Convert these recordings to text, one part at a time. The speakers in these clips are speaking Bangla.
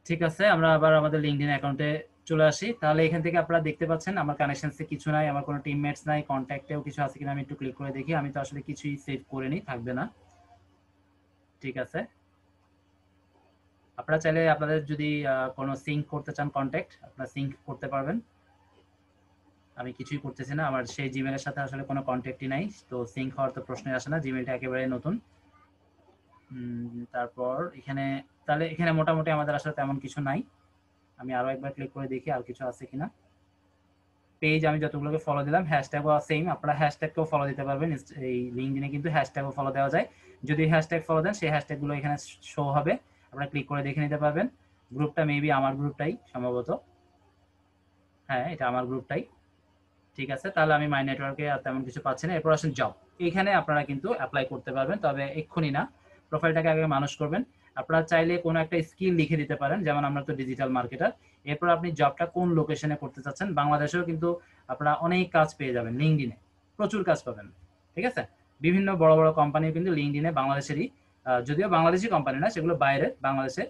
ঠিক আছে, আমরা আবার আমাদের লিঙ্কডইন অ্যাকাউন্টে চলে আসি। তাহলে এখান থেকে আপনারা দেখতে পাচ্ছেন আমার কানেকশনসে কিছু নাই, আমার কোনো টিমমেটস নাই, কন্ট্যাক্টেও কিছু আছে কিনা আমি একটু ক্লিক করে দেখি। আমি তো আসলে কিছুই সেভ করিনি, থাকবে না। ঠিক আছে, আপনারা চাইলে আপনাদের যদি কোনো সিঙ্ক করতে চান কন্ট্যাক্ট, আপনারা সিঙ্ক করতে পারবেন। আমি কিছুই করতেছি না, আমার সেই জিমেলের সাথে আসলে কোনো কন্ট্যাক্টই নাই, তো সিঙ্ক হওয়ার তো প্রশ্নই আসে না, জিমেলটা একেবারে নতুন। তারপর এখানে, তাহলে এখানে মোটামুটি আমাদের আসলে তেমন কিছু নাই। আমি আরো একবার ক্লিক করে দেখি আর কিছু আছে কিনা। পেজ আমি যতগুলোকে ফলো দিলাম, হ্যাশট্যাগও সেম, আপনারা হ্যাশট্যাগকেও ফলো দিতে পারবেন। এই লিঙ্কডইনে কিন্তু হ্যাশট্যাগও ফলো দেওয়া যায়। যদি হ্যাশট্যাগ ফলো দেন, সেই হ্যাশট্যাগুলো এখানে শো হবে, আপনারা ক্লিক করে দেখে নিতে পারবেন। গ্রুপটা মেবি আমার গ্রুপটাই সম্ভবত, হ্যাঁ এটা আমার গ্রুপটাই। ঠিক আছে, তাহলে আমি মাই নেটওয়ার্কে আর তেমন কিছু পাচ্ছি না। এরপর আসেন জব, এইখানে আপনারা কিন্তু অ্যাপ্লাই করতে পারবেন, তবে এক্ষুনি না, প্রোফাইলটাকে আগে মানুষ করবেন। আপনারা চাইলে কোনো একটা স্কিল লিখে দিতে পারেন, যেমন আমরা তো ডিজিটাল মার্কেটার। এরপর আপনি জবটা কোন লোকেশনে করতে চাচ্ছেন, বাংলাদেশেও কিন্তু আপনারা অনেক কাজ পেয়ে যাবেন লিঙ্কডইনে, প্রচুর কাজ পাবেন। ঠিক আছে, বিভিন্ন বড় বড় কোম্পানিও কিন্তু লিঙ্কডইনে বাংলাদেশেরই, যদিও বাংলাদেশি কোম্পানি না, সেগুলো বাইরে, বাংলাদেশে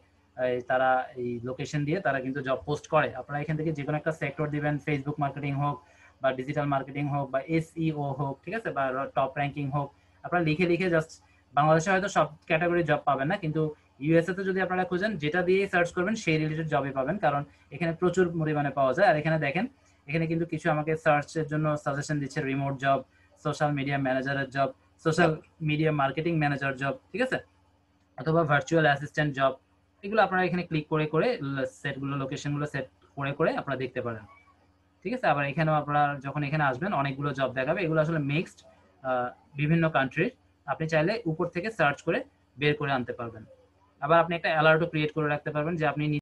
তারা এই লোকেশন দিয়ে তারা কিন্তু জব পোস্ট করে। আপনারা এখান থেকে যে কোনো একটা সেক্টর দিবেন, ফেসবুক মার্কেটিং হোক বা ডিজিটাল মার্কেটিং হোক বা এসইও হোক, ঠিক আছে, বা টপ র্যাঙ্কিং হোক, আপনারা লিখে লিখে জাস্ট, বাংলাদেশে হয়তো সব ক্যাটাগরি জব পাবেন না, কিন্তু ইউএসএ তে যদি আপনারা খুঁজেন, যেটা দিয়ে সার্চ করবেন সেই রিলেটেড জবই পাবেন, কারণ এখানে প্রচুর পরিমাণে পাওয়া যায়। আর এখানে দেখেন, এখানে কিন্তু কিছু আমাকে সার্চের জন্য সাজেশন দিচ্ছে, রিমোট জব, সোশ্যাল মিডিয়া ম্যানেজারের job, social media marketing manager job, ঠিক আছে, অথবা ভার্চুয়াল অ্যাসিস্ট্যান্ট জব। এগুলো আপনারা এখানে ক্লিক করে করে সেটগুলো, লোকেশনগুলো সেট করে করে আপনারা দেখতে পারেন। ঠিক আছে, আবার এখানেও আপনারা যখন এখানে আসবেন অনেকগুলো জব দেখাবে, এগুলো আসলে মিক্সড বিভিন্ন কান্ট্রির, আপনি চাইলে উপর থেকে সার্চ করে বের করে আনতে পারবেন। আবার আপনি একটা অ্যালার্টও ক্রিয়েট করে রাখতে পারবেন যে আপনি